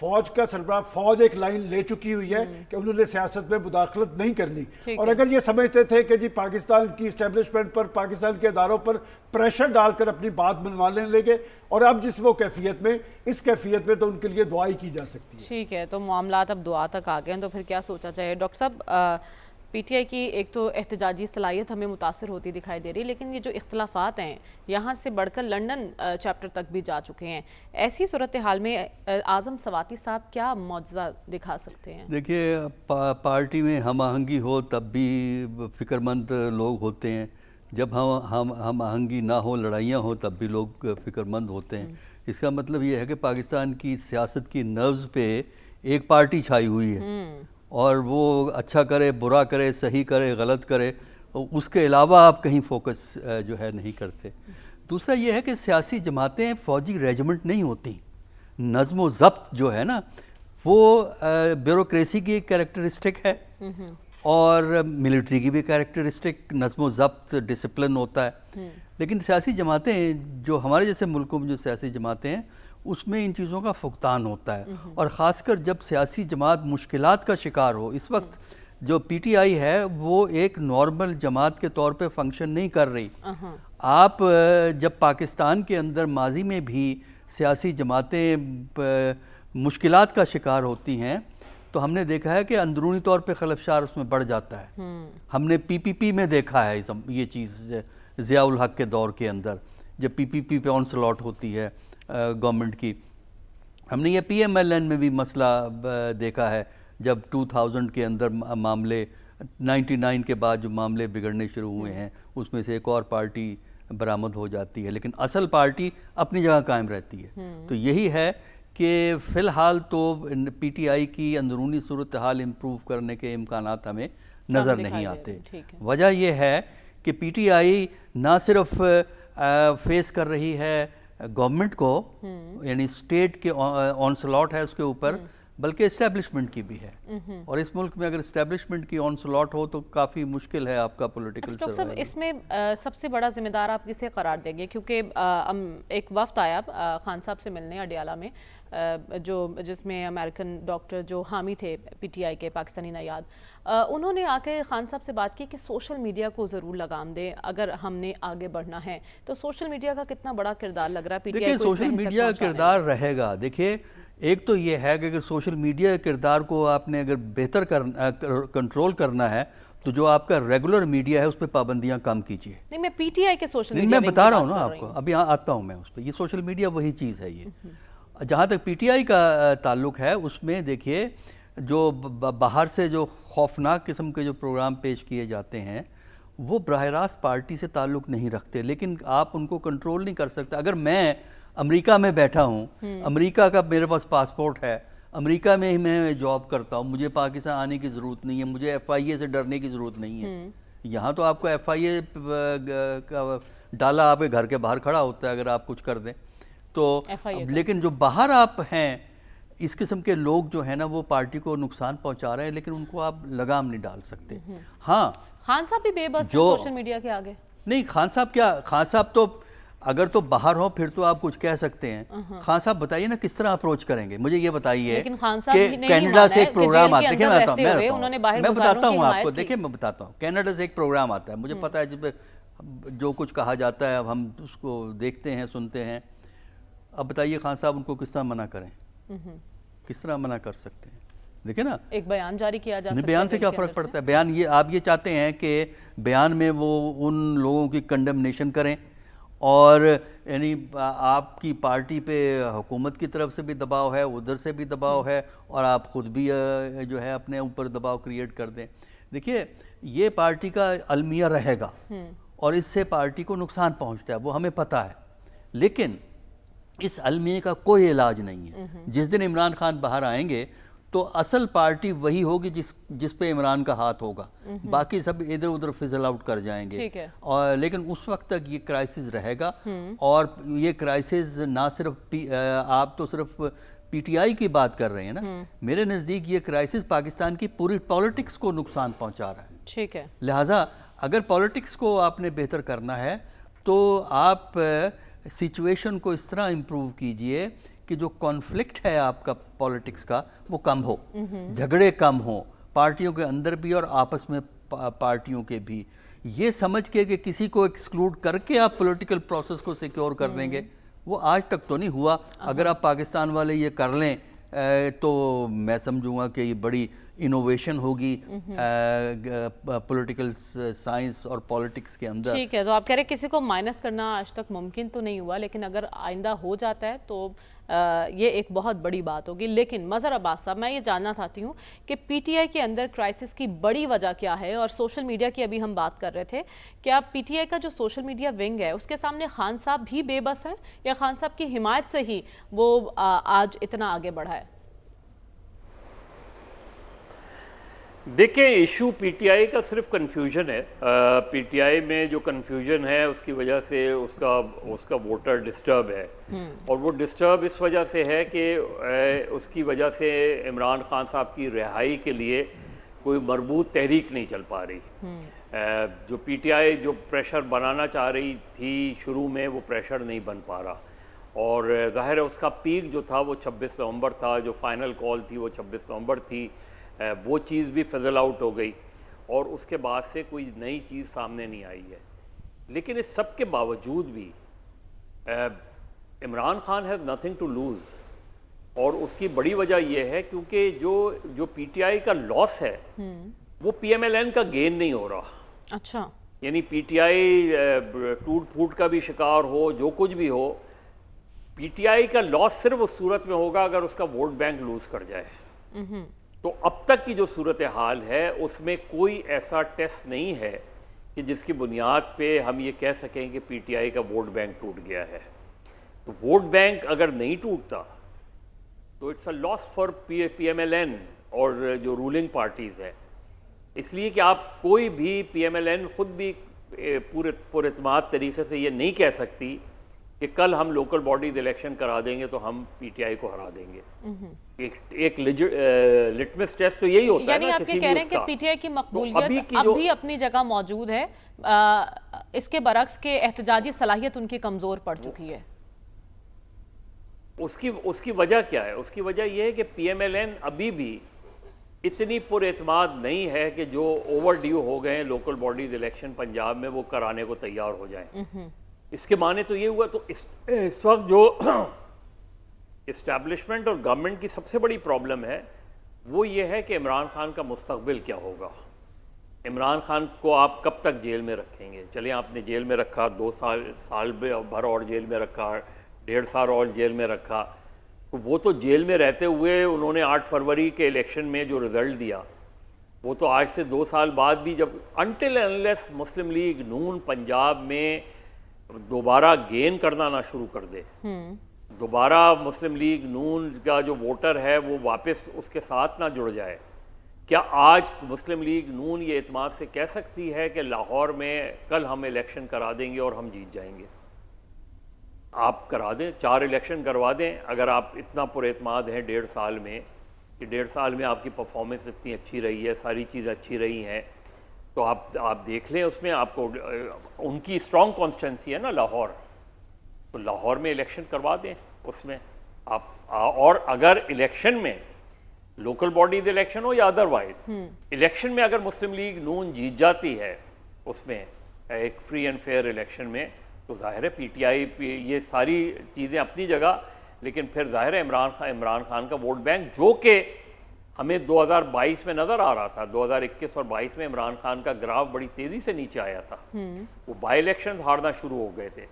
فوج کا سربراہ فوج ایک لائن لے چکی ہوئی ہے کہ انہوں نے سیاست میں مداخلت نہیں کرنی، اور اگر یہ سمجھتے تھے کہ جی پاکستان کی اسٹیبلشمنٹ پر، پاکستان کے اداروں پر پریشر ڈال کر اپنی بات منوانے لگے، اور اب جس وہ کیفیت میں، اس کیفیت میں تو ان کے لیے دعائی کی جا سکتی ہے۔ ٹھیک ہے، تو معاملات اب دعا تک آ گئے ہیں، تو پھر کیا سوچا جائے؟ ڈاکٹر صاحب، پی ٹی آئی کی ایک تو احتجاجی صلاحیت ہمیں متاثر ہوتی دکھائی دے رہی، لیکن یہ جو اختلافات ہیں یہاں سے بڑھ کر لنڈن چیپٹر تک بھی جا چکے ہیں، ایسی صورتحال میں اعظم سواتی صاحب کیا معجزہ دکھا سکتے ہیں؟ دیکھیے، پارٹی میں ہم آہنگی ہو تب بھی فکر مند لوگ ہوتے ہیں، جب ہم آہنگی نہ ہو، لڑائیاں ہوں، تب بھی لوگ فکر مند ہوتے ہیں۔ اس کا مطلب یہ ہے کہ پاکستان کی سیاست کی نبض پہ ایک پارٹی چھائی ہوئی ہے، اور وہ اچھا کرے، برا کرے، صحیح کرے، غلط کرے، اس کے علاوہ آپ کہیں فوکس جو ہے نہیں کرتے۔ دوسرا یہ ہے کہ سیاسی جماعتیں فوجی ریجمنٹ نہیں ہوتی، نظم و ضبط جو ہے نا وہ بیوروکریسی کی ایک کریکٹرسٹک ہے، اور ملٹری کی بھی کریکٹرسٹک نظم و ضبط، ڈسپلن ہوتا ہے۔ لیکن سیاسی جماعتیں جو ہمارے جیسے ملکوں میں جو سیاسی جماعتیں ہیں، اس میں ان چیزوں کا فقدان ہوتا ہے، اور خاص کر جب سیاسی جماعت مشکلات کا شکار ہو۔ اس وقت جو پی ٹی آئی ہے وہ ایک نارمل جماعت کے طور پہ فنکشن نہیں کر رہی۔ آپ جب پاکستان کے اندر ماضی میں بھی سیاسی جماعتیں مشکلات کا شکار ہوتی ہیں، تو ہم نے دیکھا ہے کہ اندرونی طور پہ خلفشار اس میں بڑھ جاتا ہے۔ ہم نے پی پی پی میں دیکھا ہے یہ چیز، ضیاء الحق کے دور کے اندر جب پی پی پی پہ آن سلاٹ ہوتی ہے گورنمنٹ کی۔ ہم نے یہ پی ایم ایل این میں بھی مسئلہ دیکھا ہے، جب 2000 کے اندر معاملے، 99 کے بعد جو معاملے بگڑنے شروع ہوئے ہیں، اس میں سے ایک اور پارٹی برآمد ہو جاتی ہے، لیکن اصل پارٹی اپنی جگہ قائم رہتی ہے۔ تو یہی ہے کہ فی الحال تو پی ٹی آئی کی اندرونی صورتحال امپروو کرنے کے امکانات ہمیں نظر نہیں آتے۔ وجہ یہ ہے کہ پی ٹی آئی نہ صرف فیس کر رہی ہے گورنمنٹ کو، یعنی اسٹیٹ کے آن سلاٹ ہے اس کے اوپر، بلکہ اسٹیبلشمنٹ کی بھی ہے، اور اس ملک میں اگر اسٹیبلشمنٹ کی آن سلاٹ ہو تو کافی مشکل ہے آپ کا پولیٹیکل ڈاکٹر صاحب، اس میں سب سے بڑا ذمہ دار آپ کسے قرار دیں گے؟ کیونکہ ایک وفد آیا خان صاحب سے ملنے اڈیالہ میں، جس میں امریکن ڈاکٹر جو حامی تھے پی ٹی آئی کے، پاکستانی نیاد، انہوں نے آ کے خان صاحب سے بات کی کہ سوشل میڈیا کو ضرور لگام دیں اگر ہم نے آگے بڑھنا ہے۔ تو سوشل میڈیا کا کتنا بڑا کردار لگ رہا ہے پی ٹی آئی کو؟ دیکھیں، سوشل میڈیا کا کردار رہے گا۔ دیکھیے، ایک تو یہ ہے کہ اگر سوشل میڈیا کے کردار کو آپ نے اگر بہتر کنٹرول کرنا ہے تو جو آپ کا ریگولر میڈیا ہے اس پہ پابندیاں کم کیجیے۔ نہیں، میں پی ٹی آئی کے سوشل میڈیا میں بتا رہا ہوں نا آپ کو، اب یہاں آتا ہوں میں اس پہ۔ یہ سوشل میڈیا وہی چیز ہے۔ یہ جہاں تک پی ٹی آئی کا تعلق ہے، اس میں دیکھیے جو باہر سے جو خوفناک قسم کے جو پروگرام پیش کیے جاتے ہیں وہ براہ راست پارٹی سے تعلق نہیں رکھتے، لیکن آپ ان کو کنٹرول نہیں کر سکتے۔ اگر میں امریکہ میں بیٹھا ہوں، امریکہ کا میرے پاس پاسپورٹ ہے، امریکہ میں ہی میں جاب کرتا ہوں، مجھے پاکستان آنے کی ضرورت نہیں ہے، مجھے ایف آئی اے سے ڈرنے کی ضرورت نہیں ہے۔ یہاں تو آپ کو ایف آئی اے کا ڈالا آپ کے گھر کے باہر کھڑا ہوتا ہے اگر آپ کچھ کر دیں تو۔ لیکن جو باہر آپ ہیں، اس قسم کے لوگ جو ہیں نا وہ پارٹی کو نقصان پہنچا رہے ہیں، لیکن ان کو آپ لگام نہیں ڈال سکتے۔ ہاں، خان صاحب بھی بے بس سوشل میڈیا کے آگے؟ نہیں، خان صاحب کیا، خان صاحب تو اگر تو باہر ہو پھر تو آپ کچھ کہہ سکتے ہیں۔ خان صاحب بتائیے نا کس طرح اپروچ کریں گے؟ مجھے یہ بتائیے کہ کینیڈا سے ایک پروگرام آتا ہے، دیکھیں میں بتاتا ہوں آپ کو، دیکھیں میں بتاتا ہوں، کینیڈا سے ایک پروگرام آتا ہے، مجھے پتا ہے، جس پہ جو کچھ کہا جاتا ہے اب ہم اس کو دیکھتے ہیں، سنتے ہیں۔ اب بتائیے خان صاحب ان کو کس طرح منع کریں؟ کس طرح منع کر سکتے ہیں؟ دیکھیں نا، ایک بیان جاری کیا جا سکتا ہے۔ بیان سے کیا فرق پڑتا ہے؟ بیان یہ آپ یہ چاہتے ہیں کہ بیان میں وہ ان لوگوں کی کنڈمنیشن کریں، اور یعنی آپ کی پارٹی پہ حکومت کی طرف سے بھی دباؤ ہے، ادھر سے بھی دباؤ ہے، اور آپ خود بھی جو ہے اپنے اوپر دباؤ کریٹ کر دیں۔ دیکھیے، یہ پارٹی کا المیہ رہے گا اور اس سے پارٹی کو نقصان پہنچتا ہے، وہ ہمیں پتہ ہے، لیکن اس المیہ کا کوئی علاج نہیں ہے۔ جس دن عمران خان باہر آئیں گے تو اصل پارٹی وہی ہوگی جس پہ عمران کا ہاتھ ہوگا، باقی سب ادھر ادھر فزل آؤٹ کر جائیں گے۔ اور لیکن اس وقت تک یہ کرائسس رہے گا، اور یہ کرائسس نہ صرف آپ تو صرف پی ٹی آئی کی بات کر رہے ہیں نا، میرے نزدیک یہ کرائسس پاکستان کی پوری پالیٹکس کو نقصان پہنچا رہا ہے۔ ٹھیک ہے، لہٰذا اگر پالیٹکس کو آپ نے بہتر کرنا ہے تو آپ سچویشن کو اس طرح امپروو کیجئے کہ جو کانفلکٹ ہے آپ کا پالیٹکس کا وہ کم ہو، جھگڑے کم ہوں، پارٹیوں کے اندر بھی اور آپس میں پارٹیوں کے بھی. یہ سمجھ کے کہ کسی کو ایکسکلوڈ کر کے آپ پولیٹیکل پروسیس کو سیکیور کر لیں گے، وہ آج تک تو نہیں ہوا. اگر آپ پاکستان والے یہ کر لیں تو میں سمجھوں گا کہ یہ بڑی انوویشن ہوگی پولیٹیکل سائنس اور پالیٹکس کے اندر. ٹھیک ہے، تو آپ کہہ رہے ہیں کسی کو مائنس کرنا آج تک ممکن تو نہیں ہوا، لیکن اگر آئندہ ہو جاتا ہے تو یہ ایک بہت بڑی بات ہوگی. لیکن مظہر عباس صاحب، میں یہ جاننا چاہتی ہوں کہ پی ٹی آئی کے اندر کرائسس کی بڑی وجہ کیا ہے؟ اور سوشل میڈیا کی ابھی ہم بات کر رہے تھے، کیا پی ٹی آئی کا جو سوشل میڈیا ونگ ہے اس کے سامنے خان صاحب بھی بے بس ہیں، یا خان صاحب کی حمایت سے ہی وہ آج اتنا آگے بڑھا ہے؟ دیکھیں، ایشو پی ٹی آئی کا صرف کنفیوژن ہے. پی ٹی آئی میں جو کنفیوژن ہے اس کی وجہ سے اس کا ووٹر ڈسٹرب ہے، اور وہ ڈسٹرب اس وجہ سے ہے کہ اس کی وجہ سے عمران خان صاحب کی رہائی کے لیے کوئی مربوط تحریک نہیں چل پا رہی. جو پی ٹی آئی جو پریشر بنانا چاہ رہی تھی شروع میں، وہ پریشر نہیں بن پا رہا، اور ظاہر ہے اس کا پیک جو تھا وہ 26 نومبر تھا، جو فائنل کال تھی وہ 26 نومبر تھی. وہ چیز بھی فضل آؤٹ ہو گئی، اور اس کے بعد سے کوئی نئی چیز سامنے نہیں آئی ہے. لیکن اس سب کے باوجود بھی Imran Khan has nothing to lose, اور اس کی بڑی وجہ یہ ہے کیونکہ جو پی ٹی آئی کا لاس ہے وہ پی ایم ایل این کا گین نہیں ہو رہا. اچھا، یعنی پی ٹی آئی ٹوٹ پھوٹ کا بھی شکار ہو، جو کچھ بھی ہو، پی ٹی آئی کا لاس صرف اس صورت میں ہوگا اگر اس کا ووٹ بینک لوز کر جائے. تو اب تک کی جو صورتحال ہے اس میں کوئی ایسا ٹیسٹ نہیں ہے کہ جس کی بنیاد پہ ہم یہ کہہ سکیں کہ پی ٹی آئی کا ووٹ بینک ٹوٹ گیا ہے. تو ووٹ بینک اگر نہیں ٹوٹتا تو it's a loss for P M L N اور جو رولنگ پارٹیز ہے. اس لیے کہ آپ کوئی بھی پی ایم ایل این خود بھی پر اعتماد طریقے سے یہ نہیں کہہ سکتی کہ کل ہم لوکل باڈیز الیکشن کرا دیں گے تو ہم پی ٹی آئی کو ہرا دیں گے. ایک لٹمس ٹیسٹ تو یہی ہوتا ہے. یعنی آپ یہ کہہ رہے ہیں کہ پی ٹی آئی کی مقبولیت اب بھی اپنی جگہ موجود ہے، اس کے برعکس کہ احتجاجی صلاحیت ان کی کمزور پڑ چکی ہے. اس کی وجہ کیا ہے؟ اس کی وجہ یہ ہے کہ پی ایم ایل این ابھی بھی اتنی پر اعتماد نہیں ہے کہ جو اوور ڈیو ہو گئے ہیں لوکل باڈیز الیکشن پنجاب میں وہ کرانے کو تیار ہو جائیں. اس کے معنی تو یہ ہوا. تو اس وقت جو اسٹیبلشمنٹ اور گورنمنٹ کی سب سے بڑی پرابلم ہے وہ یہ ہے کہ عمران خان کا مستقبل کیا ہوگا. عمران خان کو آپ کب تک جیل میں رکھیں گے؟ چلیں آپ نے جیل میں رکھا، 2 سال بھر اور جیل میں رکھا، 1.5 سال اور جیل میں رکھا. تو وہ تو جیل میں رہتے ہوئے انہوں نے 8 فروری کے الیکشن میں جو رزلٹ دیا وہ تو آج سے 2 سال بعد بھی، جب انٹل انلیس مسلم لیگ نون پنجاب میں دوبارہ گین کرنا نہ شروع کر دے، دوبارہ مسلم لیگ نون کا جو ووٹر ہے وہ واپس اس کے ساتھ نہ جڑ جائے، کیا آج مسلم لیگ نون یہ اعتماد سے کہہ سکتی ہے کہ لاہور میں کل ہم الیکشن کرا دیں گے اور ہم جیت جائیں گے؟ آپ کرا دیں، 4 الیکشن کروا دیں اگر آپ اتنا پر اعتماد ہیں 1.5 سال میں، کہ 1.5 سال میں آپ کی پرفارمنس اتنی اچھی رہی ہے، ساری چیزیں اچھی رہی ہیں، تو آپ دیکھ لیں اس میں آپ کو ان کی اسٹرانگ کانسٹیٹنسی ہے نا لاہور، تو لاہور میں الیکشن کروا دیں اس میں آپ. اور اگر الیکشن میں لوکل باڈیز الیکشن ہو یا ادروائز الیکشن میں اگر مسلم لیگ نون جیت جاتی ہے اس میں ایک فری اینڈ فیئر الیکشن میں، تو ظاہر ہے پی ٹی آئی یہ ساری چیزیں اپنی جگہ، لیکن پھر ظاہر ہے عمران خان کا ووٹ بینک جو کہ ہمیں 2022 میں نظر آ رہا تھا، 2021 اور 22 میں عمران خان کا گراف بڑی تیزی سے نیچے آیا تھا، وہ بائی الیکشن ہارنا شروع ہو گئے تھے.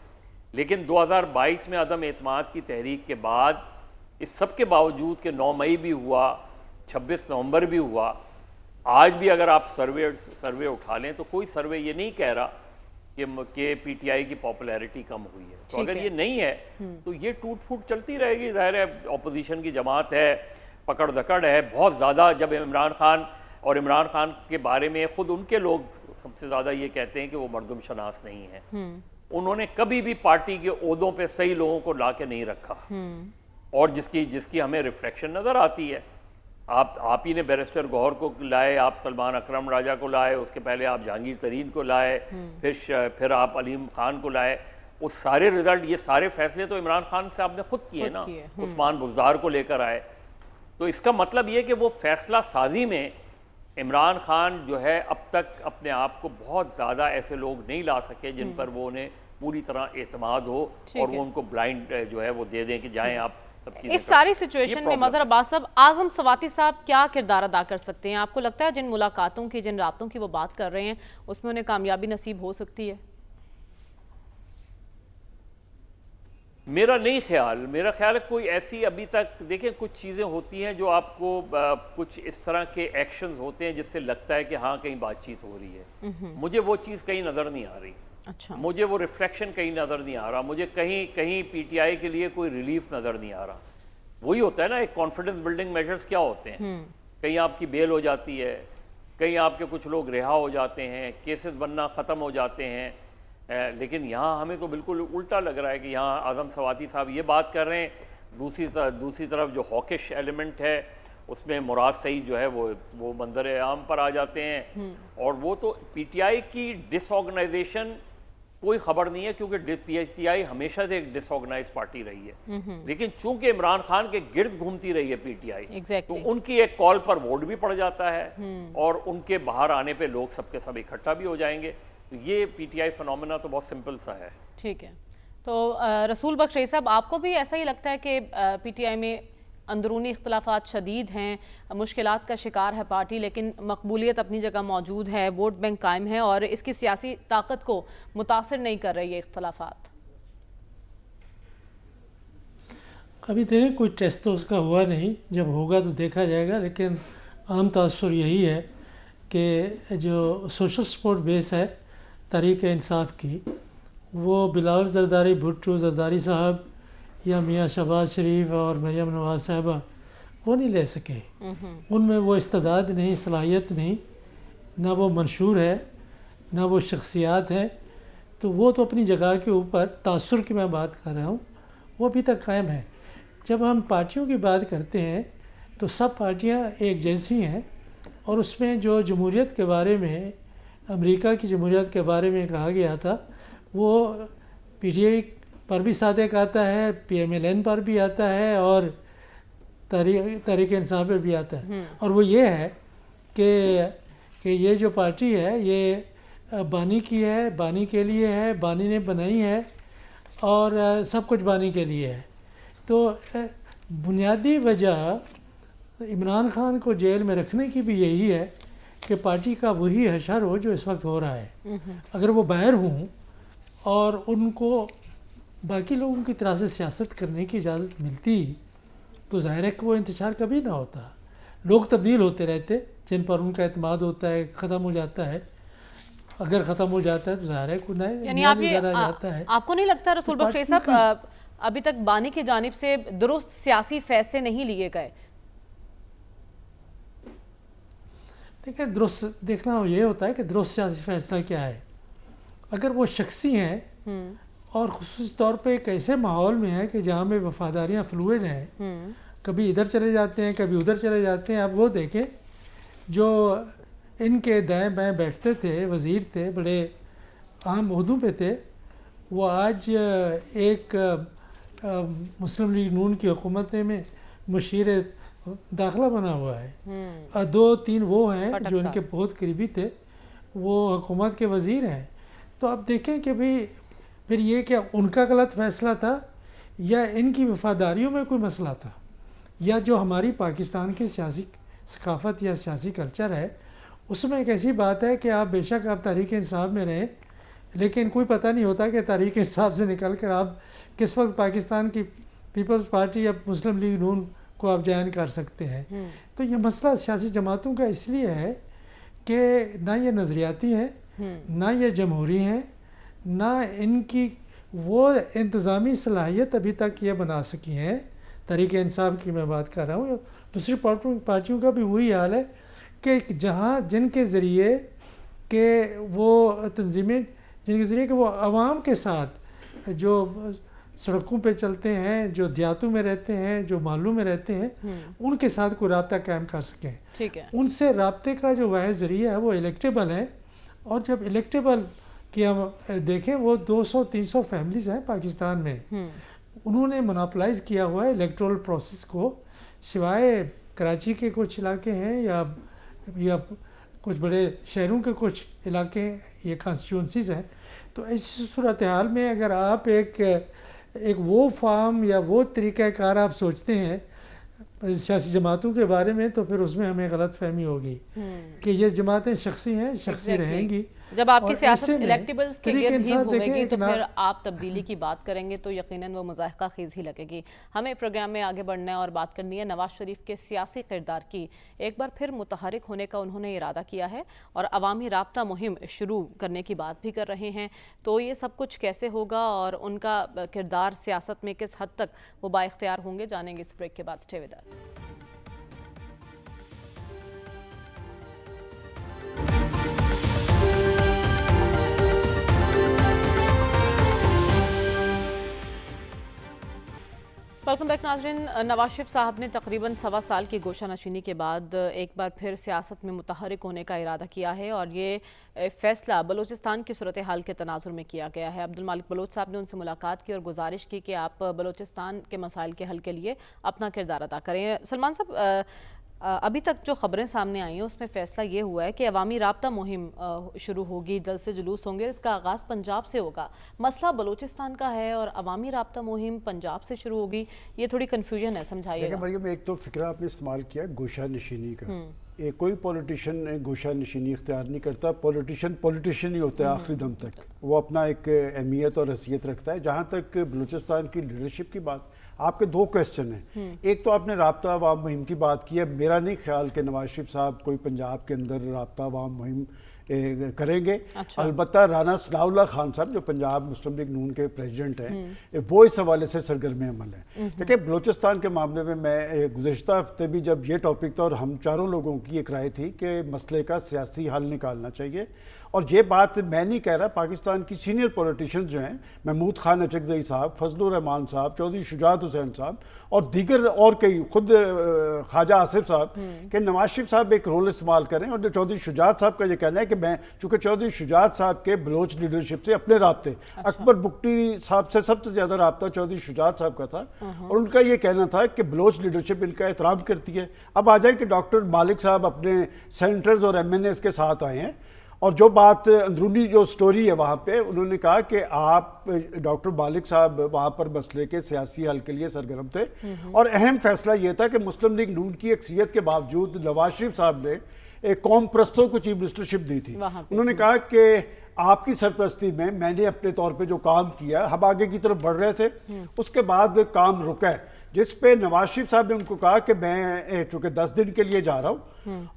لیکن 2022 میں عدم اعتماد کی تحریک کے بعد اس سب کے باوجود کہ 9 مئی بھی ہوا، 26 نومبر بھی ہوا، آج بھی اگر آپ سروے اٹھا لیں تو کوئی سروے یہ نہیں کہہ رہا کہ پی ٹی آئی کی پاپولیرٹی کم ہوئی ہے. تو اگر یہ نہیں ہے تو یہ ٹوٹ پھوٹ چلتی رہے گی. ظاہر ہے اپوزیشن کی جماعت ہے، پکڑ دکڑ ہے بہت زیادہ. جب عمران خان کے بارے میں خود ان کے لوگ سب سے زیادہ یہ کہتے ہیں کہ وہ مردم شناس نہیں ہیں، انہوں نے کبھی بھی پارٹی کے عہدوں پہ صحیح لوگوں کو لا کے نہیں رکھا، اور جس کی ہمیں ریفلیکشن نظر آتی ہے. آپ ہی نے بیرسٹر گوہر کو لائے، آپ سلمان اکرم راجہ کو لائے، اس کے پہلے آپ جہانگیر ترین کو لائے، پھر آپ علیم خان کو لائے. وہ سارے رزلٹ، یہ سارے فیصلے تو عمران خان صاحب نے خود کیے نا، عثمان بزدار کو لے کر آئے. تو اس کا مطلب یہ کہ وہ فیصلہ سازی میں عمران خان جو ہے اب تک اپنے آپ کو بہت زیادہ ایسے لوگ نہیں لا سکے جن پر وہ انہیں پوری طرح اعتماد ہو اور وہ ان کو بلائنڈ جو ہے وہ دے دیں کہ جائیں آپ سب چیزیں. اس ساری سچویشن میں مظہر عباس صاحب، اعظم سواتی صاحب کیا کردار ادا کر سکتے ہیں؟ آپ کو لگتا ہے جن ملاقاتوں کی، جن رابطوں کی وہ بات کر رہے ہیں، اس میں انہیں کامیابی نصیب ہو سکتی ہے؟ میرا نہیں خیال، میرا خیال ہے کوئی ایسی ابھی تک، دیکھیں کچھ چیزیں ہوتی ہیں جو آپ کو کچھ اس طرح کے ایکشنز ہوتے ہیں جس سے لگتا ہے کہ ہاں کہیں بات چیت ہو رہی ہے. مجھے وہ چیز کہیں نظر نہیں آ رہی. اچھا، مجھے وہ ریفلیکشن کہیں نظر نہیں آ رہا. مجھے کہیں پی ٹی آئی کے لیے کوئی ریلیف نظر نہیں آ رہا. وہی ہوتا ہے نا، ایک کانفیڈنس بلڈنگ میجرز کیا ہوتے ہیں، کہیں آپ کی بیل ہو جاتی ہے، کہیں آپ کے کچھ لوگ رہا ہو جاتے ہیں، کیسز بننا ختم ہو جاتے ہیں. لیکن یہاں ہمیں تو بالکل الٹا لگ رہا ہے کہ یہاں اعظم سواتی صاحب یہ بات کر رہے ہیں، دوسری طرف جو ہاکش ایلیمنٹ ہے اس میں مراد سعید جو ہے وہ منظر عام پر آ جاتے ہیں. اور وہ تو پی ٹی آئی کی ڈس آرگنائزیشن کوئی خبر نہیں ہے، کیونکہ پی ٹی آئی ہمیشہ سے ایک ڈس آرگنائز پارٹی رہی ہے. لیکن چونکہ عمران خان کے گرد گھومتی رہی ہے پی ٹی آئی، تو ان کی ایک کال پر ووٹ بھی پڑ جاتا ہے اور ان کے باہر آنے پہ لوگ سب کے سب اکٹھا بھی ہو جائیں گے. یہ پی ٹی آئی فنومینا تو بہت سمپل سا ہے. ٹھیک ہے. تو رسول بخش رئی صاحب، آپ کو بھی ایسا ہی لگتا ہے کہ پی ٹی آئی میں اندرونی اختلافات شدید ہیں، مشکلات کا شکار ہے پارٹی، لیکن مقبولیت اپنی جگہ موجود ہے، ووٹ بینک قائم ہے اور اس کی سیاسی طاقت کو متاثر نہیں کر رہی ہے اختلافات؟ ابھی دیکھیں کوئی ٹیسٹ تو اس کا ہوا نہیں، جب ہوگا تو دیکھا جائے گا. لیکن عام تاثر یہی ہے کہ جو سوشل سپورٹ بیس ہے تحریک انصاف کی، وہ بلاول زرداری بھٹو زرداری صاحب یا میاں شہباز شریف اور مریم نواز صاحبہ وہ نہیں لے سکے. ان میں وہ استعداد نہیں، صلاحیت نہیں، نہ وہ منشور ہے نہ وہ شخصیات ہے. تو وہ تو اپنی جگہ کے اوپر تاثر کی میں بات کر رہا ہوں، وہ ابھی تک قائم ہے. جب ہم پارٹیوں کی بات کرتے ہیں تو سب پارٹیاں ایک جیسی ہیں، اور اس میں جو جمہوریت کے بارے میں، امریکہ کی جمہوریت کے بارے میں کہا گیا تھا، وہ پی ٹی آئی پر بھی صادق آتا ہے، پی ایم ایل این پر بھی آتا ہے اور تحریک انصاف پر بھی آتا ہے. اور وہ یہ ہے کہ یہ جو پارٹی ہے یہ بانی کی ہے، بانی کے لیے ہے، بانی نے بنائی ہے اور سب کچھ بانی کے لیے ہے. تو بنیادی وجہ عمران خان کو جیل میں رکھنے کی بھی یہی ہے کہ پارٹی کا وہی حشر ہو جو اس وقت ہو رہا ہے. اگر وہ باہر ہوں اور ان کو باقی لوگوں کی طرح سے سیاست کرنے کی اجازت ملتی تو ظاہر ہے کہ وہ انتشار کبھی نہ ہوتا. لوگ تبدیل ہوتے رہتے جن پر ان کا اعتماد ہوتا ہے، ختم ہو جاتا ہے. اگر ختم ہو جاتا ہے تو ظاہر ہے کوئی نیا جاتا ہے. آپ کو نہیں لگتا رسول بخش رئی صاحب ابھی تک بانی کی جانب سے درست سیاسی فیصلے نہیں لیے گئے؟ دیکھیں، درست دیکھنا یہ ہوتا ہے کہ درست سیاسی فیصلہ کیا ہے. اگر وہ شخصی ہیں اور خصوصی طور پہ ایک ایسے ماحول میں ہے کہ جہاں میں وفاداریاں فلوئڈ ہیں، کبھی ادھر چلے جاتے ہیں کبھی ادھر چلے جاتے ہیں. اب وہ دیکھیں جو ان کے دائیں بائیں بیٹھتے تھے، وزیر تھے، بڑے اہم عہدوں پہ تھے، وہ آج ایک مسلم لیگ نون کی حکومت میں مشیر داخلہ بنا ہوا ہے. 2-3 وہ ہیں جو ان کے بہت قریبی تھے، وہ حکومت کے وزیر ہیں. تو اب دیکھیں کہ بھی پھر یہ کہ ان کا غلط فیصلہ تھا یا ان کی وفاداریوں میں کوئی مسئلہ تھا، یا جو ہماری پاکستان کی سیاسی ثقافت یا سیاسی کلچر ہے اس میں ایک ایسی بات ہے کہ آپ بے شک آپ تحریک انصاف میں رہیں، لیکن کوئی پتہ نہیں ہوتا کہ تحریک انصاف سے نکل کر آپ کس وقت پاکستان کی پیپلز پارٹی یا مسلم لیگ نون کو آپ جوائن کر سکتے ہیں. تو یہ مسئلہ سیاسی جماعتوں کا اس لیے ہے کہ نہ یہ نظریاتی ہیں، نہ یہ جمہوری ہیں، نہ ان کی وہ انتظامی صلاحیت ابھی تک یہ بنا سکی ہیں. تحریک انصاف کی میں بات کر رہا ہوں، دوسری پارٹیوں کا بھی وہی حال ہے کہ جہاں جن کے ذریعے کہ وہ تنظیمیں جن کے ذریعے کہ وہ عوام کے ساتھ جو سڑکوں پہ چلتے ہیں، جو دیہاتوں میں رہتے ہیں، جو محلوں میں رہتے ہیں، ان کے ساتھ کوئی رابطہ قائم کر سکیں. ٹھیک ہے. ان سے رابطے کا جو واحد ذریعہ ہے وہ الیکٹیبل ہے، اور جب الیکٹیبل کہ ہم دیکھیں وہ 200-300 فیملیز ہیں پاکستان میں، انہوں نے مناپلائز کیا ہوا ہے الیکٹورل پروسیس کو، سوائے کراچی کے کچھ علاقے ہیں یا کچھ بڑے شہروں کے کچھ علاقے یہ کانسٹیچوئنسیز ہیں. تو ایسی صورتحال میں اگر آپ ایک وہ فارم یا وہ طریقہ کار آپ سوچتے ہیں سیاسی جماعتوں کے بارے میں، تو پھر اس میں ہمیں غلط فہمی ہوگی کہ یہ جماعتیں شخصی ہیں، شخصی رہیں گی. جب آپ کی اور سیاست ایسے میں الیکٹیبلز کے طریقہ گرد ہی انصاف گھومے دیکھیں گی تو کہ پھر آپ تبدیلی کی بات کریں گے تو یقیناً وہ مضاحکہ خیز ہی لگے گی. ہمیں پروگرام میں آگے بڑھنا ہے اور بات کرنی ہے نواز شریف کے سیاسی کردار کی. ایک بار پھر متحرک ہونے کا انہوں نے ارادہ کیا ہے اور عوامی رابطہ مہم شروع کرنے کی بات بھی کر رہے ہیں. تو یہ سب کچھ کیسے ہوگا اور ان کا کردار سیاست میں کس حد تک وہ با اختیار ہوں گے، جانیں گے اس بریک کے بعد. Stay with us. Welcome back ناظرین. نواز شریف صاحب نے تقریباً 1.25 سال کی گوشہ نشینی کے بعد ایک بار پھر سیاست میں متحرک ہونے کا ارادہ کیا ہے اور یہ فیصلہ بلوچستان کی صورتحال کے تناظر میں کیا گیا ہے. عبد المالک بلوچ صاحب نے ان سے ملاقات کی اور گزارش کی کہ آپ بلوچستان کے مسائل کے حل کے لیے اپنا کردار ادا کریں. سلمان صاحب، ابھی تک جو خبریں سامنے آئی ہیں اس میں فیصلہ یہ ہوا ہے کہ عوامی رابطہ مہم شروع ہوگی، جلد سے جلوس ہوں گے. اس کا آغاز پنجاب سے ہوگا. مسئلہ بلوچستان کا ہے اور عوامی رابطہ مہم پنجاب سے شروع ہوگی. یہ تھوڑی کنفیوژن ہے، سمجھائیے دیکھیں گا. مریم، ایک تو فکرہ آپ نے استعمال کیا گوشہ نشینی کا. کوئی پولیٹیشین گوشہ نشینی اختیار نہیں کرتا. پولیٹیشین ہی ہوتا ہے آخری دم تک. وہ اپنا ایک اہمیت اور حیثیت رکھتا ہے. جہاں تک بلوچستان کی لیڈرشپ کی بات، آپ کے 2 کویسچن ہیں. ایک تو آپ نے رابطہ عوام مہم کی بات کی ہے. میرا نہیں خیال کہ نواز شریف صاحب کوئی پنجاب کے اندر رابطہ عوام مہم کریں گے. البتہ رانا ثناء اللہ خان صاحب جو پنجاب مسلم لیگ نون کے پریزیڈنٹ ہیں، وہ اس حوالے سے سرگرم عمل ہیں. دیکھیں بلوچستان کے معاملے میں گزشتہ ہفتے بھی جب یہ ٹاپک تھا اور ہم چاروں لوگوں کی ایک رائے تھی کہ مسئلے کا سیاسی حل نکالنا چاہیے. اور یہ بات میں نہیں کہہ رہا، پاکستان کی سینئر پولیٹیشنز جو ہیں، محمود خان اچکزئی صاحب، فضل الرحمان صاحب، چودھری شجاعت حسین صاحب اور دیگر اور کئی، خود خواجہ آصف صاحب، کہ نواز شریف صاحب ایک رول استعمال کریں. اور چودھری شجاعت صاحب کا یہ کہنا ہے کہ میں، چونکہ چودھری شجاعت صاحب کے بلوچ لیڈرشپ سے اپنے رابطے، اکبر بگٹی صاحب سے سب سے زیادہ رابطہ چودھری شجاعت صاحب کا تھا اور ان کا یہ کہنا تھا کہ بلوچ لیڈرشپ ان کا احترام کرتی ہے. اب آ جائیں کہ ڈاکٹر مالک صاحب اپنے سینیٹرز اور ایم این ایز کے ساتھ آئے ہیں اور جو بات اندرونی جو سٹوری ہے وہاں پہ انہوں نے کہا کہ آپ ڈاکٹر مالک صاحب وہاں پر مسئلے کے سیاسی حل کے لیے سرگرم تھے اور اہم فیصلہ یہ تھا کہ مسلم لیگ نون کی اکثریت کے باوجود نواز شریف صاحب نے ایک قوم پرستوں کو چیف منسٹرشپ دی تھی. انہوں نے کہا کہ آپ کی سرپرستی میں نے اپنے طور پہ جو کام کیا، ہم آگے کی طرف بڑھ رہے تھے، اس کے بعد کام رکا ہے، جس پہ نواز شریف صاحب نے ان کو کہا کہ میں چونکہ 10 دن کے لیے جا رہا ہوں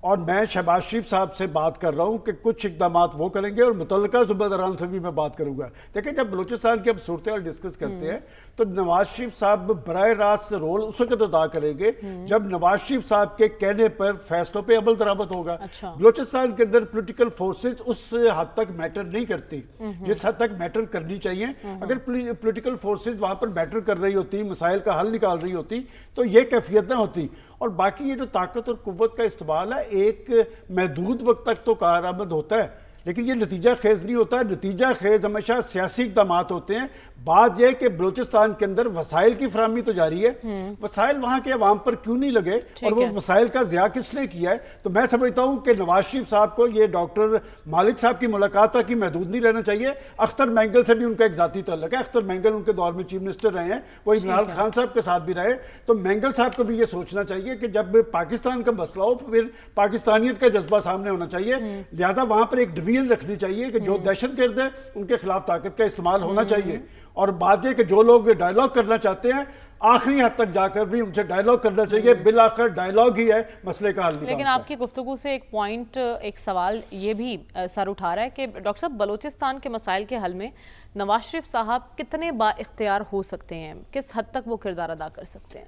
اور میں شہباز شریف صاحب سے بات کر رہا ہوں کہ کچھ اقدامات وہ کریں گے اور متعلقہ صوبیداران سے بھی میں بات کروں گا. دیکھیں جب بلوچستان کی اب صورتحال ڈسکس کرتے ہیں تو نواز شریف صاحب براہ راست رول اس وقت ادا کریں گے جب نواز شریف صاحب کے کہنے پر فیصلوں پہ عمل درآمد ہوگا. بلوچستان کے اندر پولیٹیکل فورسز اس حد تک میٹر نہیں کرتی جس حد تک میٹر کرنی چاہیے. اگر پولیٹیکل فورسز وہاں پر میٹر کر رہی ہوتی، مسائل کا حل نکال رہی ہوتی تو یہ کیفیت نہ ہوتی. اور باقی یہ جو طاقت اور قوت کا استعمال ہے ایک محدود وقت تک تو کارآمد ہوتا ہے، لیکن یہ نتیجہ خیز نہیں ہوتا ہے. نتیجہ خیز ہمیشہ سیاسی اقدامات ہوتے ہیں. بات یہ کہ بلوچستان کے اندر وسائل کی فراہمی تو جاری ہے، وسائل وہاں کے عوام پر کیوں نہیں لگے اور وہ وسائل کا ضیاع کس نے کیا ہے. تو میں سمجھتا ہوں کہ نواز شریف صاحب کو یہ ڈاکٹر مالک صاحب کی ملاقات تک ہی محدود نہیں رہنا چاہیے. اختر مینگل سے بھی ان کا ایک ذاتی تعلق ہے. اختر مینگل ان کے دور میں چیف منسٹر رہے ہیں، وہ عمران خان صاحب کے ساتھ بھی رہے. تو مینگل صاحب کو بھی یہ سوچنا چاہیے کہ جب پاکستان کا مسئلہ ہو پھر پاکستانیت کا جذبہ سامنے ہونا چاہیے. لہٰذا وہاں پر ایک ڈویژن رکھنی چاہیے کہ جو دہشت گرد ہیں ان کے خلاف طاقت کا استعمال ہونا چاہیے. اور بات یہ کہ جو لوگ ڈائیلاگ کرنا چاہتے ہیں آخری حد تک جا کر بھی ان سے ڈائیلاگ کرنا چاہیے. بالآخر ڈائیلاگ ہی ہے مسئلے کا حل نکالتا ہے. لیکن آپ کی گفتگو سے ایک پوائنٹ، ایک سوال یہ بھی سر اٹھا رہا ہے کہ ڈاکٹر صاحب بلوچستان کے مسائل کے حل میں نواز شریف صاحب کتنے با اختیار ہو سکتے ہیں، کس حد تک وہ کردار ادا کر سکتے ہیں؟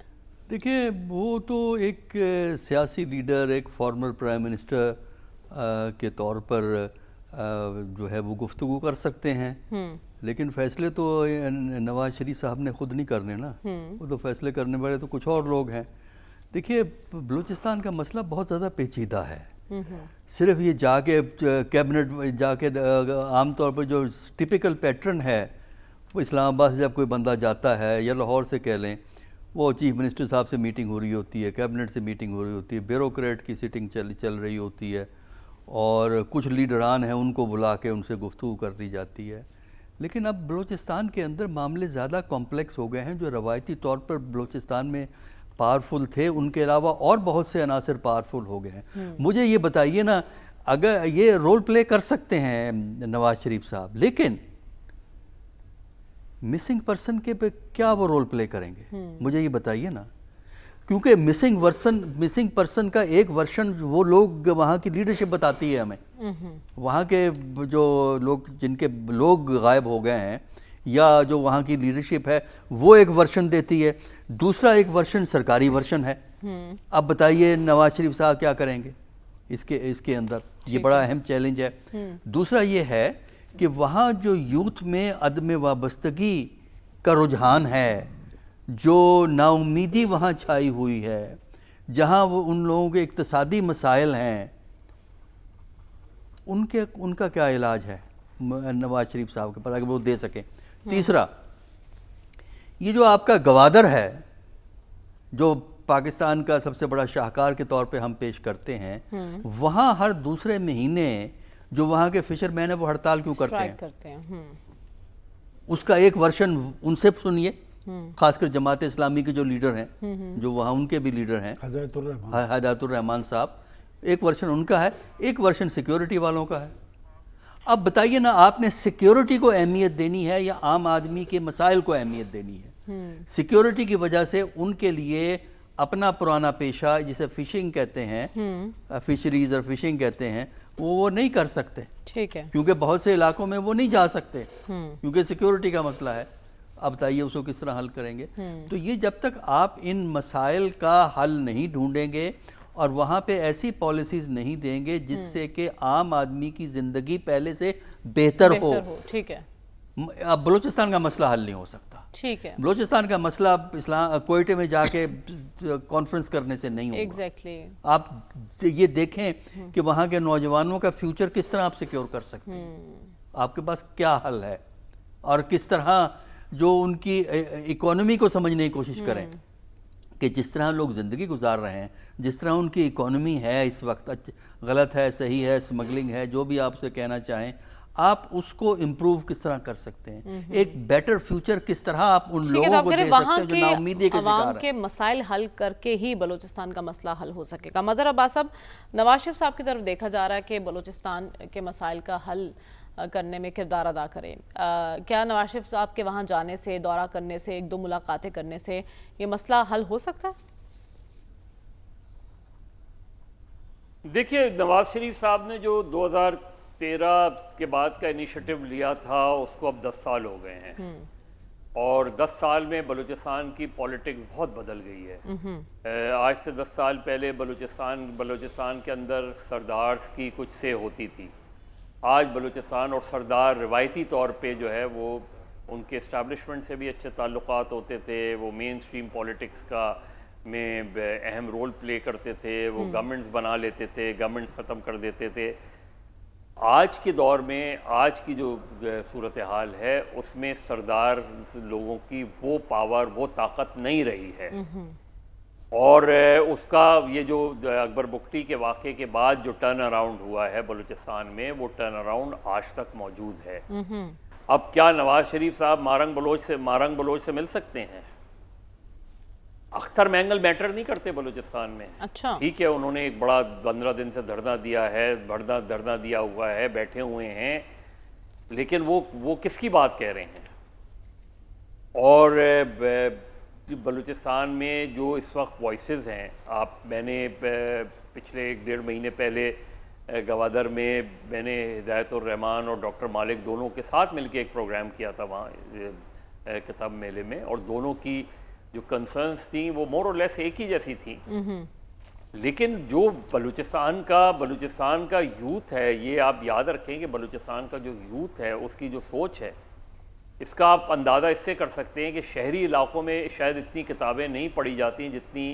دیکھیں وہ تو ایک سیاسی لیڈر، ایک فارمر پرائم منسٹر کے طور پر جو ہے وہ گفتگو کر سکتے ہیں، لیکن فیصلے تو نواز شریف صاحب نے خود نہیں کرنے نا. وہ تو فیصلے کرنے والے تو کچھ اور لوگ ہیں. دیکھیے بلوچستان کا مسئلہ بہت زیادہ پیچیدہ ہے. صرف یہ جا کے کیبنٹ جا کے عام طور پر جو ٹپیکل پیٹرن ہے وہ اسلام آباد سے جب کوئی بندہ جاتا ہے یا لاہور سے کہہ لیں وہ چیف منسٹر صاحب سے میٹنگ ہو رہی ہوتی ہے, کیبنٹ سے میٹنگ ہو رہی ہوتی ہے, بیوروکریٹ کی سیٹنگ چل رہی ہوتی ہے اور کچھ لیڈران ہیں ان کو بلا کے ان سے گفتگو کر دی جاتی ہے. لیکن اب بلوچستان کے اندر معاملے زیادہ کمپلیکس ہو گئے ہیں. جو روایتی طور پر بلوچستان میں پاورفل تھے ان کے علاوہ اور بہت سے عناصر پاورفل ہو گئے ہیں. مجھے یہ بتائیے نا, اگر یہ رول پلے کر سکتے ہیں نواز شریف صاحب, لیکن مسنگ پرسن کے پہ کیا وہ رول پلے کریں گے؟ مجھے یہ بتائیے نا, کیونکہ مسنگ پرسن کا ایک ورشن وہ لوگ وہاں کی لیڈرشپ بتاتی ہے ہمیں, وہاں کے جو لوگ جن کے لوگ غائب ہو گئے ہیں یا جو وہاں کی لیڈرشپ ہے وہ ایک ورشن دیتی ہے, دوسرا ایک ورشن سرکاری ورشن ہے. اب بتائیے نواز شریف صاحب کیا کریں گے اس کے اندر؟ یہ بڑا اہم چیلنج ہے. دوسرا یہ ہے کہ وہاں جو یوتھ میں عدم وابستگی کا رجحان ہے, جو نا امیدی وہاں چھائی ہوئی ہے, جہاں وہ ان لوگوں کے اقتصادی مسائل ہیں, ان کا کیا علاج ہے نواز شریف صاحب کے پاس اگر وہ دے سکیں؟ تیسرا, یہ جو آپ کا گوادر ہے جو پاکستان کا سب سے بڑا شاہکار کے طور پہ ہم پیش کرتے ہیں, وہاں ہر دوسرے مہینے جو وہاں کے فشر مین ہیں وہ ہڑتال کیوں کرتے ہیں؟ اس کا ایک ورشن ان سے سنیے, خاص کر جماعت اسلامی کے جو لیڈر ہیں, جو وہاں ان کے بھی لیڈر ہیں ہدایت الرحمان صاحب, ایک ورشن ان کا ہے, ایک ورشن سیکیورٹی والوں کا ہے. اب بتائیے نا, آپ نے سیکیورٹی کو اہمیت دینی ہے یا عام آدمی کے مسائل کو اہمیت دینی ہے؟ سیکیورٹی کی وجہ سے ان کے لیے اپنا پرانا پیشہ جسے فشنگ کہتے ہیں, فشریز اور فشنگ کہتے ہیں, وہ نہیں کر سکتے. ٹھیک ہے, کیونکہ بہت سے علاقوں میں وہ نہیں جا سکتے کیونکہ سیکیورٹی کا مسئلہ ہے. اب بتائیے اس کو کس طرح حل کریں گے؟ تو یہ جب تک آپ ان مسائل کا حل نہیں ڈھونڈیں گے اور وہاں پہ ایسی پالیسیز نہیں دیں گے جس سے کہ عام آدمی کی زندگی پہلے سے بہتر ہو, ٹھیک ہے, اب بلوچستان کا مسئلہ حل نہیں ہو سکتا. ٹھیک ہے, بلوچستان کا مسئلہ کوئٹے میں جا کے کانفرنس کرنے سے نہیں ہوگا. ایگزیکٹلی, آپ یہ دیکھیں کہ وہاں کے نوجوانوں کا فیوچر کس طرح آپ سیکیور کر سکتے ہیں, آپ کے پاس کیا حل ہے, اور کس طرح جو ان کی اکانومی کو سمجھنے کی کوشش کریں کہ جس طرح لوگ زندگی گزار رہے ہیں, جس طرح ان کی اکانومی ہے اس وقت, غلط ہے, صحیح ہے, سمگلنگ ہے, جو بھی آپ سے کہنا چاہیں, آپ اس کو امپروو کس طرح کر سکتے ہیں, ایک بیٹر فیوچر کس طرح آپ ان لوگوں کو دے سکتے ہیں جو نا امیدی کے شکار ہیں. عوام کے مسائل حل کر کے ہی بلوچستان کا مسئلہ حل ہو سکے گا. مظہر عباس صاحب, نواز شریف صاحب کی طرف دیکھا جا رہا ہے کہ بلوچستان کے مسائل کا حل کرنے میں کردار ادا کریں. کیا نواز شریف صاحب کے وہاں جانے سے, دورہ کرنے سے, ایک دو ملاقاتیں کرنے سے یہ مسئلہ حل ہو سکتا ہے؟ دیکھیے, نواز شریف صاحب نے جو 2013 کے بعد کا انیشیٹو لیا تھا اس کو اب 10 سال ہو گئے ہیں, اور 10 سال میں بلوچستان کی پولیٹکس بہت بدل گئی ہے. آج سے 10 سال پہلے بلوچستان کے اندر سردارز کی کچھ سے ہوتی تھی. آج بلوچستان اور سردار روایتی طور پہ جو ہے وہ ان کے اسٹیبلشمنٹ سے بھی اچھے تعلقات ہوتے تھے, وہ مین سٹریم پولیٹکس کا میں اہم رول پلے کرتے تھے, وہ گورنمنٹس بنا لیتے تھے, گورنمنٹس ختم کر دیتے تھے. آج کے دور میں, آج کی جو صورتحال ہے اس میں سردار لوگوں کی وہ پاور, وہ طاقت نہیں رہی ہے, اور اس کا یہ جو اکبر بگٹی کے واقعے کے بعد جو ٹرن اراؤنڈ ہوا ہے بلوچستان میں, وہ ٹرن اراؤنڈ آج تک موجود ہے. اب کیا نواز شریف صاحب مارنگ بلوچ سے مل سکتے ہیں؟ اختر مینگل میٹر نہیں کرتے بلوچستان میں. اچھا, ٹھیک ہے, انہوں نے ایک بڑا 15 دن سے دھرنا دیا ہے, دھرنا دیا ہوا ہے, بیٹھے ہوئے ہیں, لیکن وہ کس کی بات کہہ رہے ہیں؟ اور بلوچستان میں جو اس وقت وائسز ہیں, میں نے پچھلے 1.5 مہینے پہلے گوادر میں میں نے ہدایت الرحمان اور ڈاکٹر مالک دونوں کے ساتھ مل کے ایک پروگرام کیا تھا وہاں کتاب میلے میں, اور دونوں کی جو کنسرنز تھیں وہ مور اور لیس ایک ہی جیسی تھیں. لیکن جو بلوچستان کا یوتھ ہے, یہ آپ یاد رکھیں کہ بلوچستان کا جو یوتھ ہے اس کی جو سوچ ہے, اس کا آپ اندازہ اس سے کر سکتے ہیں کہ شہری علاقوں میں شاید اتنی کتابیں نہیں پڑھی جاتی جتنی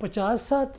50-60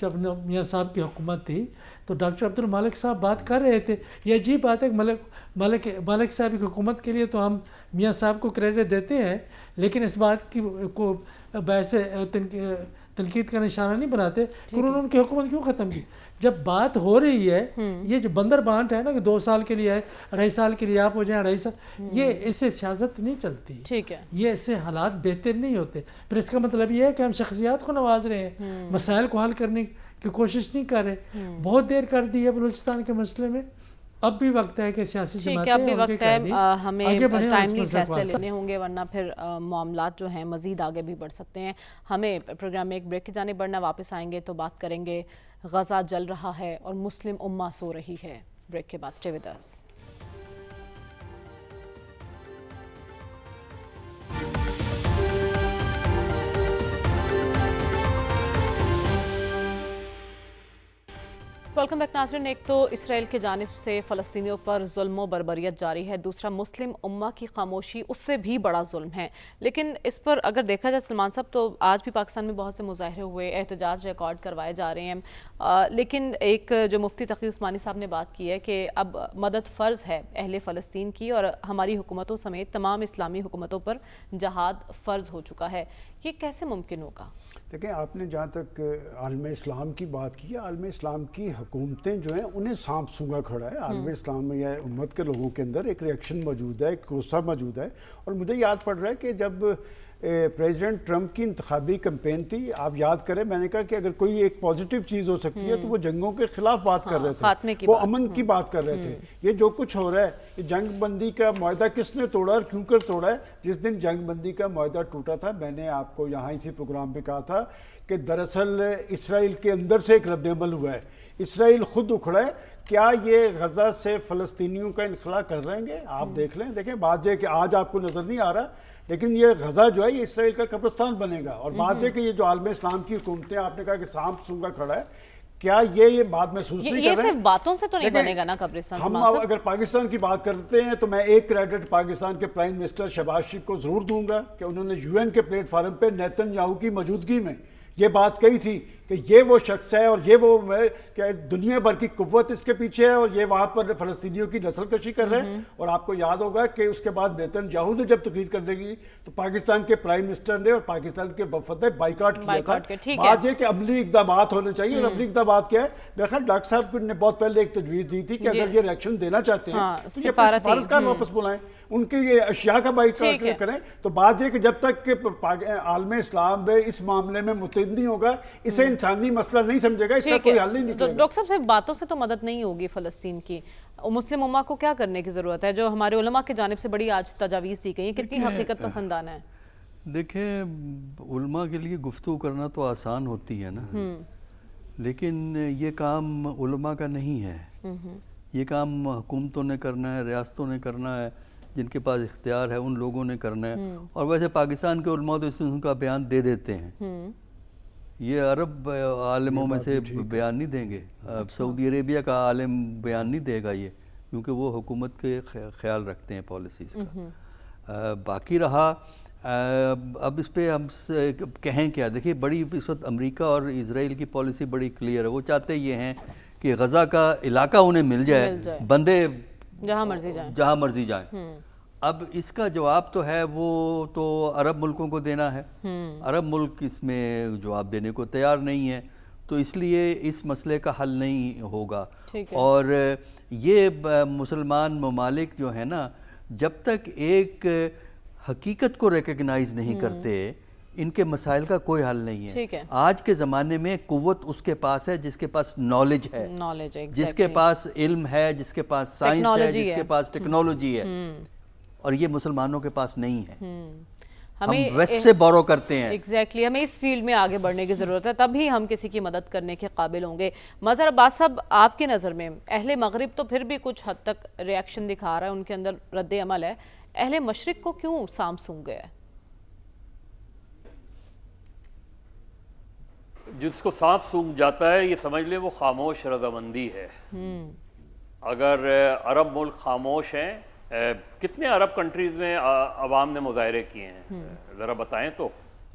جب میاں صاحب کی حکومت تھی تو ڈاکٹر عبد المالک صاحب بات کر رہے تھے. یہ عجیب بات ہے کہ ملک صاحب کی حکومت کے لیے تو ہم میاں صاحب کو کریڈٹ دیتے ہیں, لیکن اس بات کی کو باعث تنقید کا نشانہ نہیں بناتے کہ انہوں نے ان کی حکومت کیوں ختم کی. جب بات ہو رہی ہے, یہ جو بندر بانٹ ہے نا کہ 2 سال کے لیے ہے, 2.5 سال کے لیے آپ ہو جائیں 2.5 سال, یہ اس سے سیاست نہیں چلتی. ٹھیک ہے, یہ اس سے حالات بہتر نہیں ہوتے. پھر اس کا مطلب یہ ہے کہ ہم شخصیات کو نواز رہے ہیں, مسائل کو حل کرنے کی کوشش نہیں کر رہے. بہت دیر کر دی ہے بلوچستان کے مسئلے میں, اب بھی وقت ہے کہ سیاسی جماعتیں اب بھی وقت ہے, ہمیں ٹائملی فیصلے لینے ہوں گے ورنہ پھر معاملات جو ہیں مزید آگے بھی بڑھ سکتے ہیں. ہمیں پروگرام میں ایک بریک کی جانب بڑھنا, واپس آئیں گے تو بات کریں گے غزہ جل رہا ہے اور مسلم امہ سو رہی ہے. بریک کے بعد stay with us. Welcome back ناظرین. ایک تو اسرائیل کی جانب سے فلسطینیوں پر ظلم و بربریت جاری ہے, دوسرا مسلم امہ کی خاموشی اس سے بھی بڑا ظلم ہے. لیکن اس پر اگر دیکھا جائے سلمان صاحب, تو آج بھی پاکستان میں بہت سے مظاہرے ہوئے, احتجاج ریکارڈ کروائے جا رہے ہیں, لیکن ایک جو مفتی تقی عثمانی صاحب نے بات کی ہے کہ اب مدد فرض ہے اہل فلسطین کی, اور ہماری حکومتوں سمیت تمام اسلامی حکومتوں پر جہاد فرض ہو چکا ہے. یہ کیسے ممکن ہوگا؟ دیکھیں, آپ نے جہاں تک عالم اسلام کی بات کی ہے, عالم اسلام کی حکومتیں جو ہیں انہیں سانپ سونگا کھڑا ہے. عالم اسلام میں یا امت کے لوگوں کے اندر ایک ریئیکشن موجود ہے, ایک غصہ موجود ہے. اور مجھے یاد پڑ رہا ہے کہ جب پریزیڈنٹ ٹرمپ کی انتخابی کمپین تھی, آپ یاد کریں, میں نے کہا کہ اگر کوئی ایک پازیٹیو چیز ہو سکتی ہے تو وہ جنگوں کے خلاف بات کر رہے تھے, وہ امن کی بات کر رہے تھے. یہ جو کچھ ہو رہا ہے, یہ جنگ بندی کا معاہدہ کس نے توڑا اور کیوں کر توڑا ہے؟ جس دن جنگ بندی کا معاہدہ ٹوٹا تھا, میں نے آپ کو یہاں اسی پروگرام پہ کہا تھا کہ دراصل اسرائیل کے اندر سے ایک رد عمل ہوا ہے. اسرائیل خود اکھڑا ہے. کیا یہ غزہ سے فلسطینیوں کا انخلا کر رہیں گے؟ آپ دیکھ لیں. دیکھیں, بات یہ کہ آج آپ کو نظر نہیں آ رہا, لیکن یہ غزہ جو ہے یہ اسرائیل کا قبرستان بنے گا. اور بات ہے کہ یہ جو عالم اسلام کی حکومتیں, آپ نے کہا کہ سانپ سونگا کھڑا ہے, کیا یہ بات محسوس نہیں کر رہے ہیں؟ یہ صرف باتوں سے تو نہیں بنے گا نا قبرستان. ہم اگر پاکستان کی بات کرتے ہیں تو میں ایک کریڈٹ پاکستان کے پرائم منسٹر شہباز شریف کو ضرور دوں گا کہ انہوں نے UN کے پلیٹ فارم پہ نیتن یاہو کی موجودگی میں یہ بات کہی تھی کہ یہ وہ شخص ہے اور یہ وہ کہ دنیا بھر کی قوت اس کے پیچھے ہے, اور یہ وہاں پر فلسطینیوں کی نسل کشی کر رہے ہیں. اور آپ کو یاد ہوگا کہ اس کے بعد نیتن یاہو نے جب تقریر کرنے کی تو پاکستان کے پرائم منسٹر نے اور پاکستان کے وفد نے بائیکاٹ کیا تھا. بات یہ کہ عملی اقدامات ہونے چاہیے, اور عملی اقدامات کیا ہے؟ میرے خیال ڈاکٹر صاحب نے بہت پہلے ایک تجویز دی تھی کہ اگر یہ ریئیکشن دینا چاہتے ہیں تو یہ سفارتکار واپس بلائیں, ان کی یہ اشیاء کا بائیکاٹ کریں. تو بات یہ کہ جب تک کہ عالم اسلام میں اس معاملے میں متحد نہیں ہوگا, اسے انسانی مسئلہ نہیں سمجھے گا, اس کا کوئی حل نہیں نکلے گا. ڈاکٹر صاحب, صرف باتوں سے تو مدد نہیں ہوگی فلسطین کی. مسلم امہ کو کیا کرنے کی ضرورت ہے, جو ہمارے علماء کی جانب سے بڑی آج تجاویز دی گئی ہیں, کتنی حقیقت پسندانہ ہے؟ دیکھیں, علماء کے لیے گفتگو کرنا تو آسان ہوتی ہے نا, لیکن یہ کام علماء کا نہیں ہے. یہ کام حکومتوں نے کرنا ہے, ریاستوں نے کرنا ہے, جن کے پاس اختیار ہے ان لوگوں نے کرنا ہے. اور ویسے پاکستان کے علماء تو اس ان کا بیان دے دیتے ہیں, یہ عرب عالموں میں سے بیان نہیں دیں گے. سعودی عربیہ کا عالم بیان نہیں دے گا یہ, کیونکہ وہ حکومت کے خیال رکھتے ہیں پالیسیز کا. باقی رہا اب اس پہ ہم کہیں کیا, دیکھیے بڑی اس وقت امریکہ اور اسرائیل کی پالیسی بڑی کلیئر ہے. وہ چاہتے یہ ہیں کہ غزہ کا علاقہ انہیں مل جائے, بندے جہاں مرضی جائیں. اب اس کا جواب تو ہے وہ تو عرب ملکوں کو دینا ہے. عرب ملک اس میں جواب دینے کو تیار نہیں ہے, تو اس لیے اس مسئلے کا حل نہیں ہوگا. اور یہ مسلمان ممالک جو ہیں نا, جب تک ایک حقیقت کو ریکگنائز نہیں کرتے, ان کے مسائل کا کوئی حل نہیں ہے. آج کے زمانے میں قوت اس کے پاس ہے جس کے پاس نالج ہے, جس کے پاس علم ہے, جس کے پاس سائنس ہے, جس کے پاس ٹیکنالوجی ہے, اور یہ مسلمانوں کے پاس نہیں ہے. ہم ویسٹ سے بورو کرتے ہیں. ایگزیکٹلی, ہمیں اس فیلڈ میں آگے بڑھنے کی ضرورت ہے, تبھی ہم کسی کی مدد کرنے کے قابل ہوں گے. مظہر عباس صاحب, آپ کی نظر میں اہل مغرب تو پھر بھی کچھ حد تک ریاکشن دکھا رہا ہے, ان کے اندر رد عمل ہے, اہل مشرق کو کیوں سانپ سونگ گیا ہے؟ جس کو سانپ سونگ جاتا ہے یہ سمجھ لیں وہ خاموش رضامندی ہے. اگر عرب ملک خاموش ہیں, کتنے عرب کنٹریز میں عوام نے مظاہرے کیے ہیں, ذرا بتائیں تو